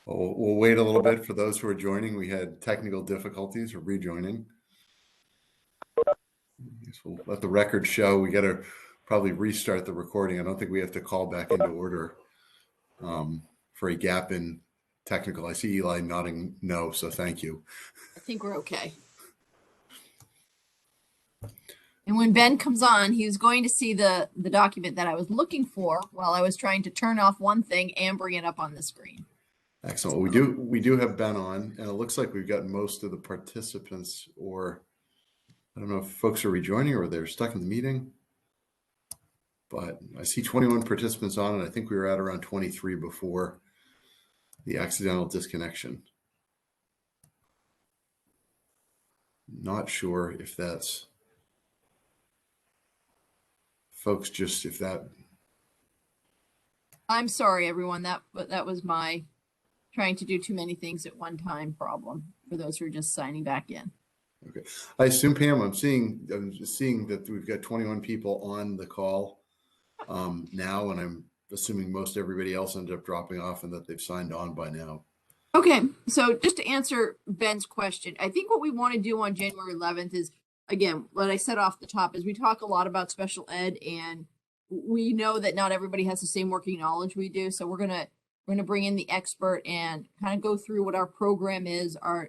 We'll wait a little bit for those who are joining. We had technical difficulties or rejoining. Guess we'll let the record show. We got to probably restart the recording. I don't think we have to call back into order for a gap in technical. I see Eli nodding no, so thank you. I think we're okay. And when Ben comes on, he's going to see the document that I was looking for while I was trying to turn off one thing and bring it up on the screen. Excellent. We do have Ben on, and it looks like we've got most of the participants, or I don't know if folks are rejoining or they're stuck in the meeting. But I see 21 participants on, and I think we were at around 23 before the accidental disconnection. Not sure if that's folks just if that. I'm sorry, everyone. That was my trying to do too many things at one time problem for those who are just signing back in. Okay, I assume Pam. I'm seeing that we've got 21 people on the call now, and I'm assuming most everybody else ended up dropping off and that they've signed on by now. Okay, so just to answer Ben's question, I think what we want to do on January 11th is, again, what I said off the top is we talk a lot about special ed, and we know that not everybody has the same working knowledge we do. So we're gonna bring in the expert and kind of go through what our program is, our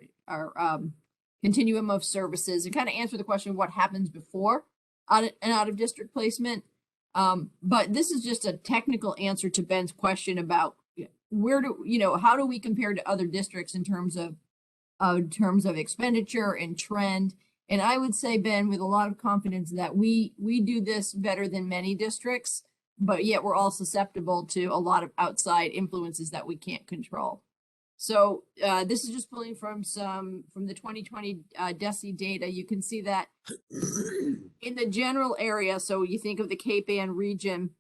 continuum of services, and kind of answer the question of what happens before an out of district placement. But this is just a technical answer to Ben's question about how do we compare to other districts in terms of expenditure and trend. And I would say, Ben, with a lot of confidence that we do this better than many districts, but yet we're all susceptible to a lot of outside influences that we can't control. So this is just pulling from the 2020 DESE data. You can see that in the general area, so you think of the Cape Ann region,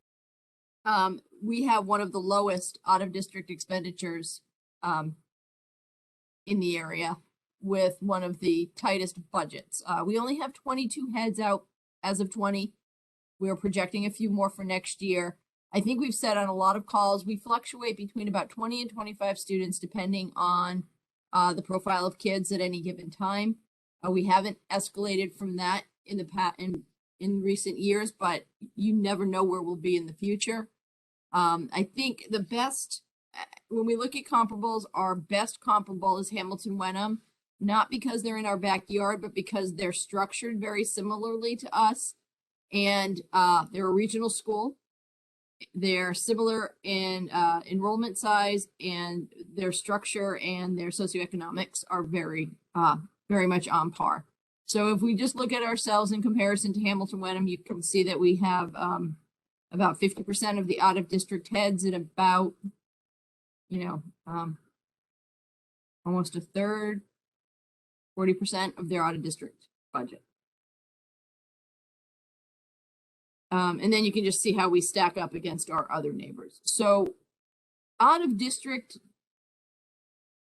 we have one of the lowest out-of-district expenditures in the area with one of the tightest budgets. We only have 22 heads out as of 20. We're projecting a few more for next year. I think we've said on a lot of calls, we fluctuate between about 20 and 25 students depending on the profile of kids at any given time. We haven't escalated from that in the past in recent years, but you never know where we'll be in the future. I think the best, when we look at comparables, our best comparable is Hamilton Wenham, not because they're in our backyard, but because they're structured very similarly to us. And they're a regional school. They're similar in enrollment size, and their structure and their socioeconomics are very much on par. So if we just look at ourselves in comparison to Hamilton Wenham, you can see that we have about 50% of the out-of-district heads and about, almost a third, 40% of their out-of-district budget. And then you can just see how we stack up against our other neighbors. So out-of-district,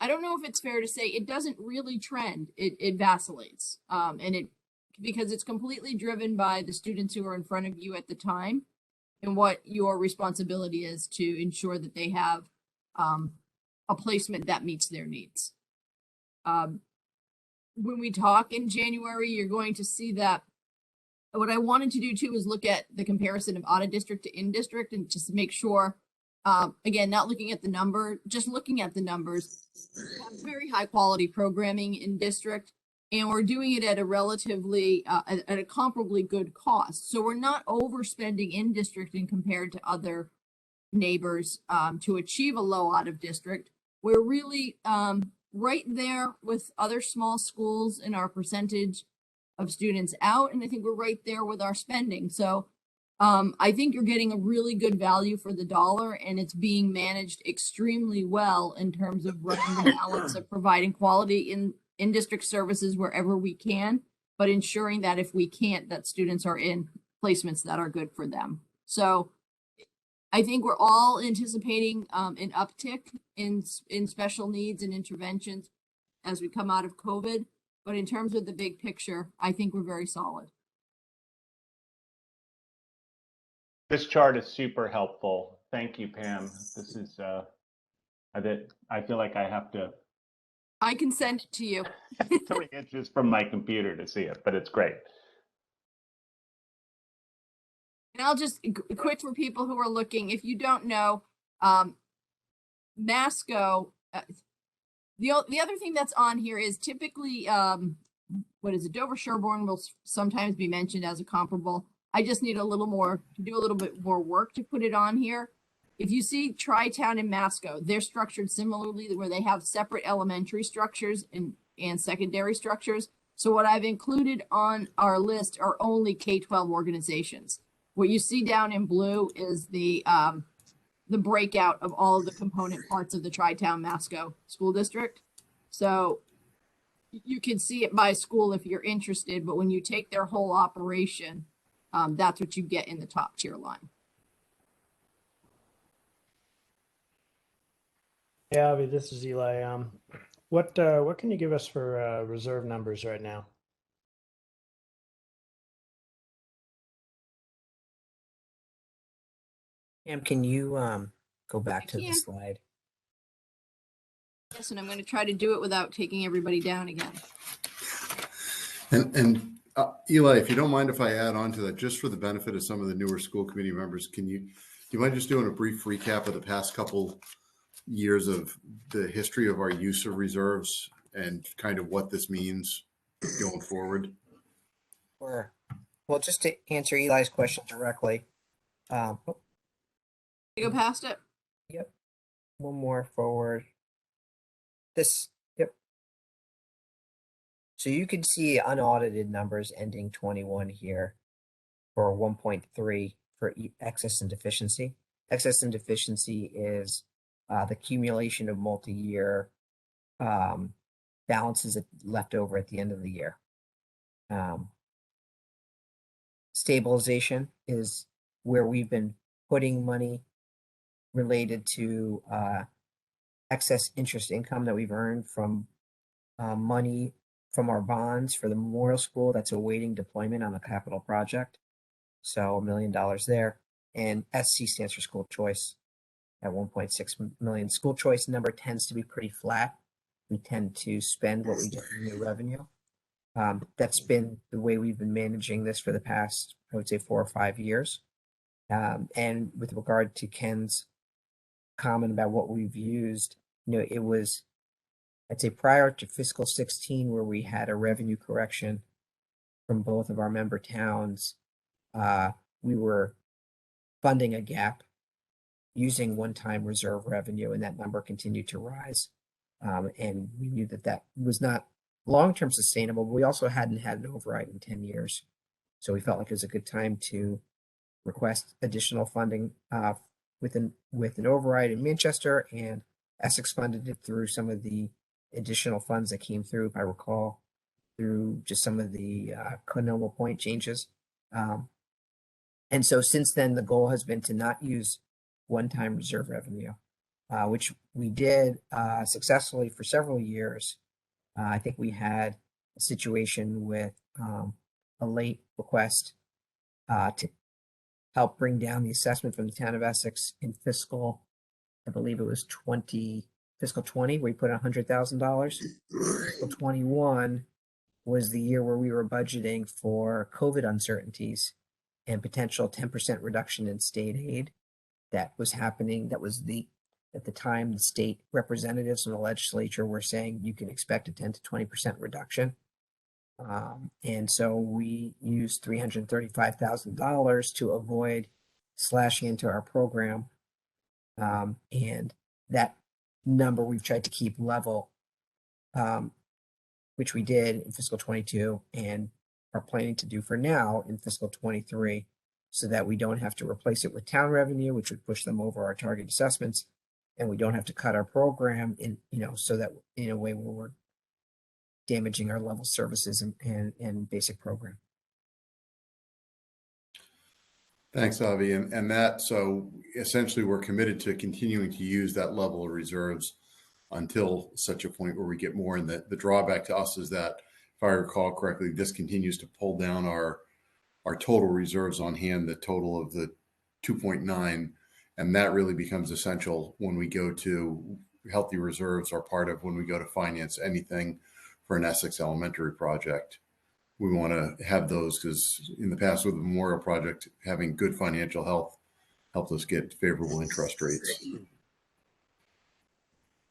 I don't know if it's fair to say it doesn't really trend. It vacillates, because it's completely driven by the students who are in front of you at the time and what your responsibility is to ensure that they have a placement that meets their needs. When we talk in January, you're going to see that what I wanted to do too is look at the comparison of out of district to in district and just make sure, again, not looking at the number, just looking at the numbers. We have very high quality programming in district, and we're doing it at a relatively, at a comparably good cost. So we're not overspending in district and compared to other neighbors to achieve a low out of district. We're really right there with other small schools in our percentage of students out, and I think we're right there with our spending. So I think you're getting a really good value for the dollar, and it's being managed extremely well in terms of running the balance of providing quality in district services wherever we can, but ensuring that if we can't, that students are in placements that are good for them. So I think we're all anticipating an uptick in special needs and interventions as we come out of COVID. But in terms of the big picture, I think we're very solid. This chart is super helpful. Thank you, Pam. This is I feel like I have to I can send it to you. 3 inches from my computer to see it, but it's great. And I'll just quick for people who are looking, if you don't know, Masco, the other thing that's on here is typically, what is it? Dover Sherborne will sometimes be mentioned as a comparable. I just need a little more, to do a little bit more work to put it on here. If you see Tri-Town and Masco, they're structured similarly where they have separate elementary structures and secondary structures. So what I've included on our list are only K-12 organizations. What you see down in blue is the breakout of all of the component parts of the Tri-Town Masco School District. So you can see it by school if you're interested, but when you take their whole operation, that's what you get in the top tier line. Yeah, Avi, this is Eli. What can you give us for reserve numbers right now? Pam, can you go back I to the can. slide? Yes, and I'm going to try to do it without taking everybody down again. And Eli, if you don't mind if I add on to that, just for the benefit of some of the newer school committee members, do you mind just doing a brief recap of the past couple years of the history of our use of reserves and kind of what this means going forward? Or, well, just to answer Eli's question directly, oh, You go past it. yep, one more forward. Yep. So you can see unaudited numbers ending 21 here for 1.3 for excess and deficiency. Excess and deficiency is the accumulation of multi-year balances left over at the end of the year. Stabilization is where we've been putting money related to excess interest income that we've earned from money from our bonds for the Memorial School that's awaiting deployment on a capital project. So $1 million there. And SC stands for school choice at 1.6 million. School choice number tends to be pretty flat. We tend to spend what we get in new revenue. That's been the way we've been managing this for the past, I would say, 4 or 5 years. And with regard to Ken's comment about what we've used, it was, I'd say, prior to fiscal 16, where we had a revenue correction from both of our member towns, we were funding a gap using one-time reserve revenue, and that number continued to rise. And we knew that was not long-term sustainable, but we also hadn't had an override in 10 years. So we felt like it was a good time to request additional funding with an override in Manchester, and Essex funded it through some of the additional funds that came through, if I recall, through just some of the Canoma point changes. And so since then, the goal has been to not use one-time reserve revenue, which we did successfully for several years. I think we had a situation with a late request to help bring down the assessment from the town of Essex in fiscal, I believe it was fiscal 20, where we put $100,000. Fiscal 21 was the year where we were budgeting for COVID uncertainties and potential 10% reduction in state aid that was happening. That was at the time, the state representatives from the legislature were saying you can expect a 10 to 20% reduction. And so we used $335,000 to avoid slashing into our program. And that number we've tried to keep level, which we did in fiscal 22 and are planning to do for now in fiscal 23, so that we don't have to replace it with town revenue, which would push them over our target assessments, and we don't have to cut our program so that in a way where we're damaging our level services and basic program. Thanks, Avi. And that, so essentially we're committed to continuing to use that level of reserves until such a point where we get more. And the drawback to us is that, if I recall correctly, this continues to pull down our total reserves on hand, the total of the 2.9. And that really becomes essential when we go to healthy reserves are part of when we go to finance anything for an Essex elementary project. We want to have those because in the past with the memorial project, having good financial health helped us get favorable interest rates.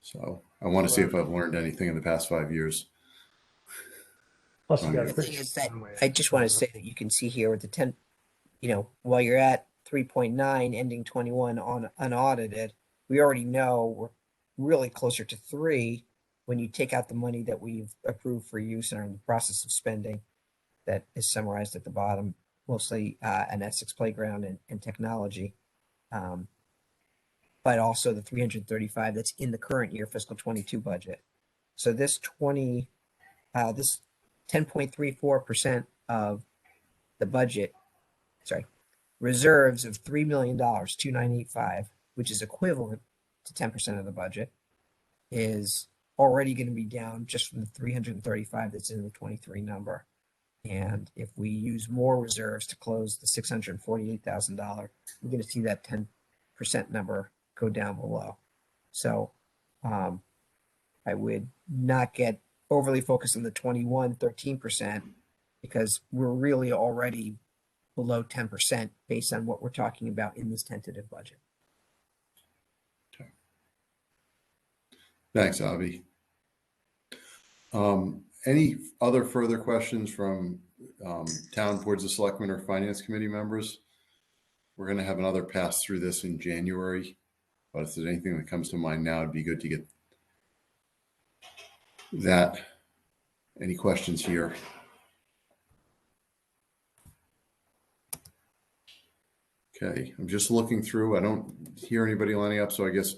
So I want to see if I've learned anything in the past 5 years. Plus you The got The thing is that somewhere. I just want to say that you can see here with the 10, while you're at 3.9 ending 21 on unaudited, we already know we're really closer to 3 when you take out the money that we've approved for use and are in the process of spending that is summarized at the bottom, mostly an Essex playground and technology. But also the 335 that's in the current year fiscal 22 budget. So this 10.34% of the budget, reserves of $3 million, 2,985, which is equivalent to 10% of the budget, is already going to be down just from the 335 that's in the 23 number. And if we use more reserves to close the $648,000, we're going to see that 10% number go down below. So I would not get overly focused on the 13% because we're really already below 10% based on what we're talking about in this tentative budget. Thanks, Avi. Any other further questions from town boards of selectmen or finance committee members? We're going to have another pass through this in January, but if there's anything that comes to mind now, it'd be good to get that. Any questions here? Okay, I'm just looking through. I don't hear anybody lining up, so I guess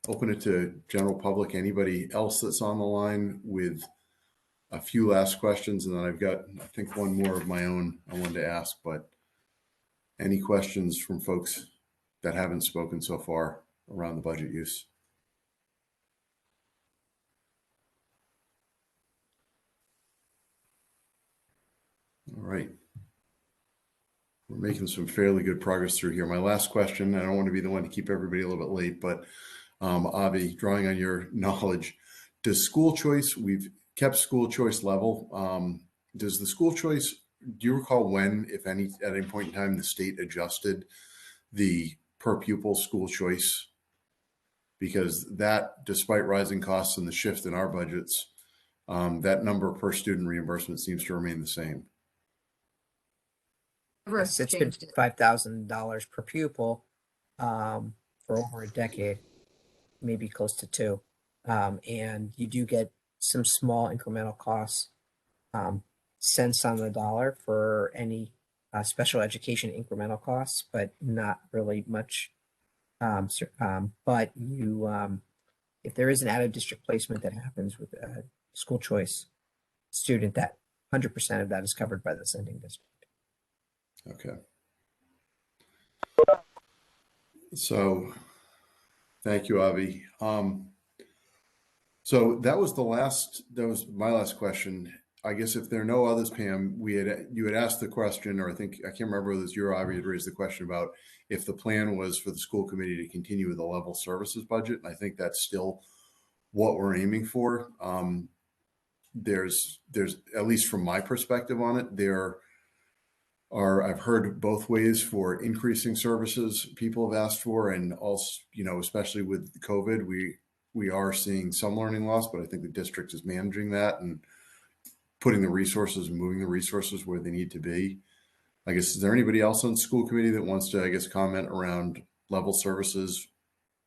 open it to general public. Anybody else that's on the line with a few last questions, and then I've got, I think, one more of my own I wanted to ask, but any questions from folks that haven't spoken so far around the budget use? All right. We're making some fairly good progress through here. My last question, I don't want to be the one to keep everybody a little bit late, but Avi, drawing on your knowledge, does school choice, we've kept school choice level. Does the school choice, do you recall when, if any, at any point in time, the state adjusted the per pupil school choice? Because that, despite rising costs and the shift in our budgets, that number per student reimbursement seems to remain the same. Never Yes, it's been changed it. $5,000 per pupil for over a decade, maybe close to 2. And you do get some small incremental costs, cents on the dollar for any special education incremental costs, but not really much. But you, if there is an out of district placement that happens with a school choice student, that 100% of that is covered by the sending district. Okay. So thank you, Avi. So that was my last question. I guess if there are no others, Pam, you had asked the question, or I can't remember whether it was you or Avi had raised the question about if the plan was for the school committee to continue with the level services budget. And I think that's still what we're aiming for. There's at least from my perspective on it, I've heard both ways for increasing services people have asked for, and also, especially with COVID, we are seeing some learning loss, but I think the district is managing that and putting the resources and moving the resources where they need to be. I guess, is there anybody else on the school committee that wants to, comment around level services,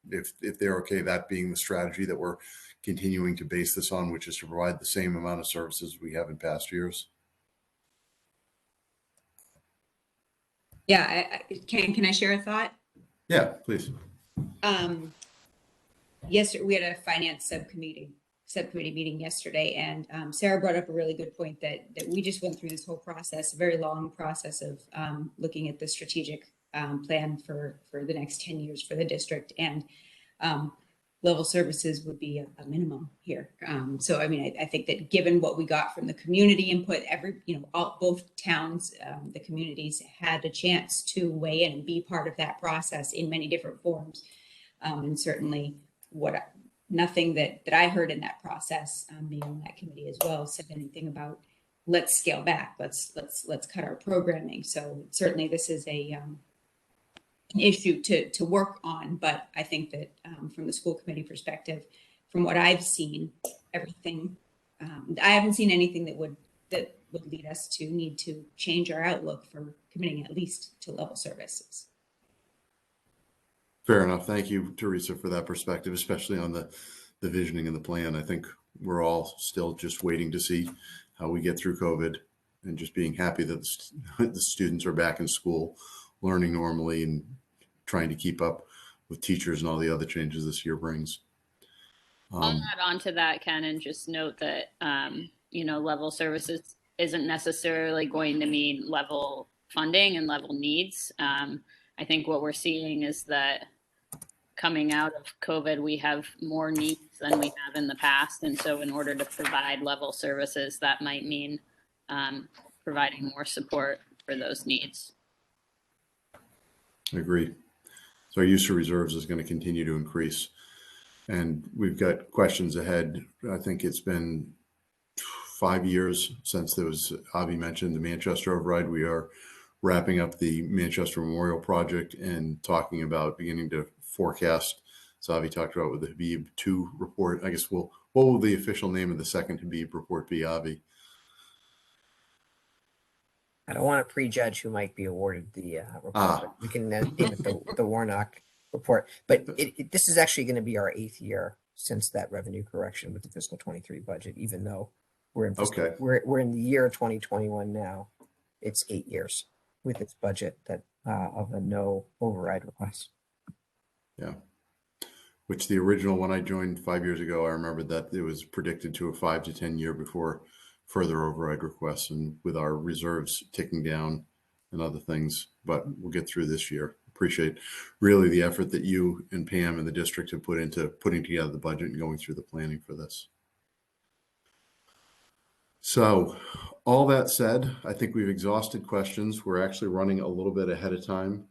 if they're okay, that being the strategy that we're continuing to base this on, which is to provide the same amount of services we have in past years? Yeah, can I share a thought? Yeah, please. Yesterday we had a finance subcommittee meeting yesterday, and Sarah brought up a really good point that we just went through this whole process, a very long process of looking at the strategic plan for the next 10 years for the district, and level services would be a minimum here. So, I mean, I think that given what we got from the community input, both towns, the communities had a chance to weigh in and be part of that process in many different forms. And certainly what nothing that I heard in that process, being on that committee as well, said anything about let's scale back, let's cut our programming. So certainly this is an issue to work on, but I think that from the school committee perspective, from what I've seen, everything, I haven't seen anything that would lead us to need to change our outlook for committing at least to level services. Fair enough. Thank you, Teresa, for that perspective, especially on the visioning and the plan. I think we're all still just waiting to see how we get through COVID and just being happy that the students are back in school, learning normally and trying to keep up with teachers and all the other changes this year brings. I'll add on to that, Ken, and just note that, level services isn't necessarily going to mean level funding and level needs. I think what we're seeing is that coming out of COVID, we have more needs than we have in the past. And so in order to provide level services, that might mean providing more support for those needs. I agree. So our use of reserves is going to continue to increase. And we've got questions ahead. I think it's been 5 years since there was, Avi mentioned, the Manchester override. We are wrapping up the Manchester Memorial Project and talking about beginning to forecast. So Avi talked about with the Habib 2 report. I guess what will the official name of the second Habib report be, Avi? I don't want to prejudge who might be awarded the report, but we can name it the Warnock report. But this is actually going to be our 8th year since that revenue correction with the fiscal 23 budget, even though we're in we're in the year 2021 now. It's 8 years with its budget that of a no override request. Yeah. Which the original, when I joined 5 years ago, I remember that it was predicted to a 5 to 10 year before further override requests, and with our reserves ticking down and other things, but we'll get through this year. Appreciate really the effort that you and Pam and the district have put into putting together the budget and going through the planning for this. So all that said, I think we've exhausted questions. We're actually running a little bit ahead of time.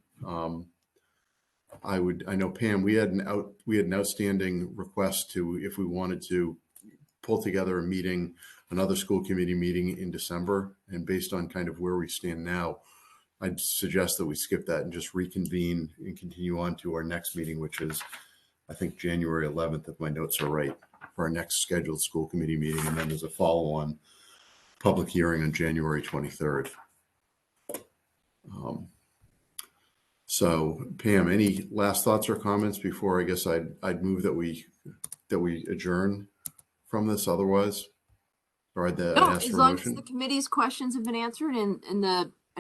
I know Pam, we had an outstanding request to, if we wanted to pull together a meeting, another school committee meeting in December, and based on kind of where we stand now, I'd suggest that we skip that and just reconvene and continue on to our next meeting, which is, I think, January 11th, if my notes are right, for our next scheduled school committee meeting. And then there's a follow-on public hearing on January 23rd. So Pam, any last thoughts or comments before I guess I'd move that we adjourn from this otherwise? Or I'd ask as for a long motion. as the committee's questions have been answered and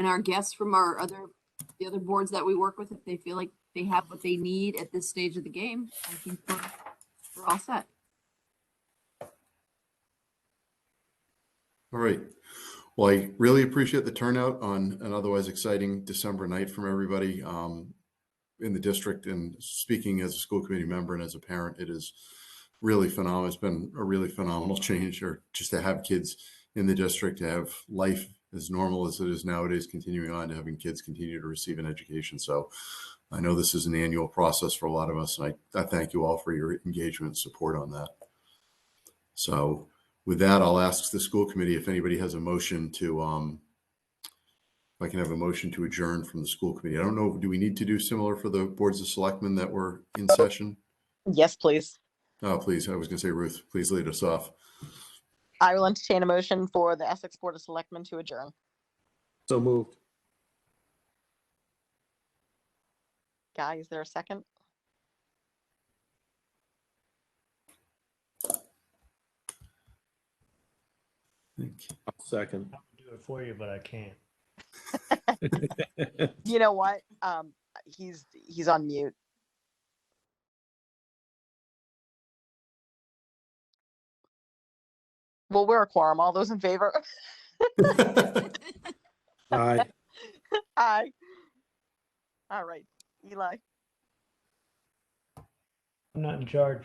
our guests from the other boards that we work with, if they feel like they have what they need at this stage of the game, I think we're all set. All right. Well, I really appreciate the turnout on an otherwise exciting December night from everybody in the district. And speaking as a school committee member and as a parent, it is really phenomenal. It's been a really phenomenal change, or just to have kids in the district, to have life as normal as it is nowadays, continuing on to having kids continue to receive an education. So I know this is an annual process for a lot of us, and I thank you all for your engagement and support on that. So with that, I'll ask the school committee if anybody has a motion to, if I can have a motion to adjourn from the school committee. I don't know, do we need to do similar for the boards of selectmen that were in session? Yes, please. Oh, please. I was going to say, Ruth, please lead us off. I will entertain a motion for the Essex Board of Selectmen to adjourn. So moved. Guy, is there a second? I'll second. I'll do it for you, but I can't. You know what? He's on mute. Well, we're a quorum. All those in favor? Aye. Aye. All right, Eli. I'm not in charge.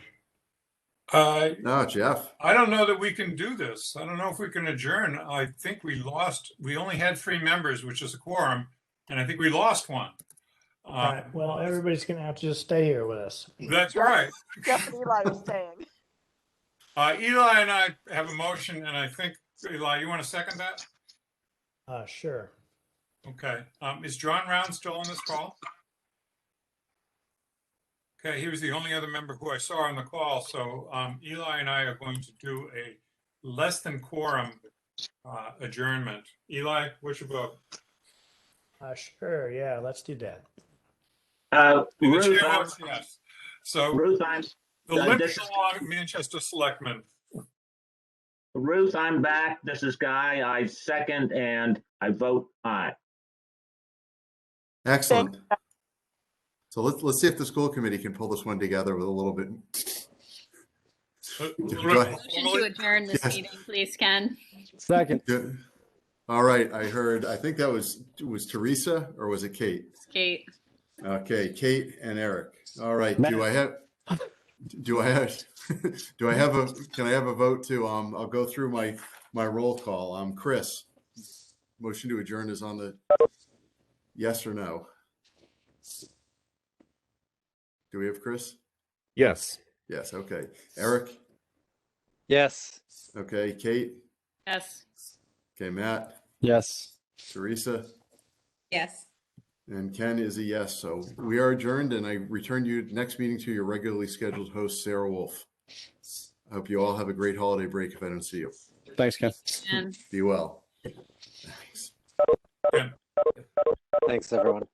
No, Jeff. I don't know that we can do this. I don't know if we can adjourn. I think we only had 3 members, which is a quorum, and I think we lost one. All right. Well, everybody's going to have to just stay here with us. That's right. Jeff and Eli are staying. Eli and I have a motion, and I think, Eli, you want to second that? Sure. Okay. Is John Round still on this call? Okay, he was the only other member who I saw on the call. So Eli and I are going to do a less than quorum adjournment. Eli, what's your vote? Sure. Yeah, let's do that. And the Ruth, chair votes yes. So Ruth, I'm the limp this is along Manchester Selectmen. Ruth. I'm back. This is Guy. I second and I vote aye. Excellent. So let's see if the school committee can pull this one together with a little bit. Go ahead. Motion to adjourn this Yes. meeting, please, Ken. Second. Good. All right, I think that was Teresa or was it Kate? Kate. Okay, Kate and Eric. All right, can I have can I have a vote to, I'll go through my roll call. Chris, motion to adjourn is on the yes or no? Do we have Chris? Yes. Yes, okay. Eric? Yes. Okay, Kate? Yes. Okay, Matt? Yes. Teresa? Yes. And Ken is a yes. So we are adjourned, and I return you next meeting to your regularly scheduled host, Sarah Wolf. I hope you all have a great holiday break if I don't see you. Thanks, Ken. And Be well. Thanks. Thanks, everyone.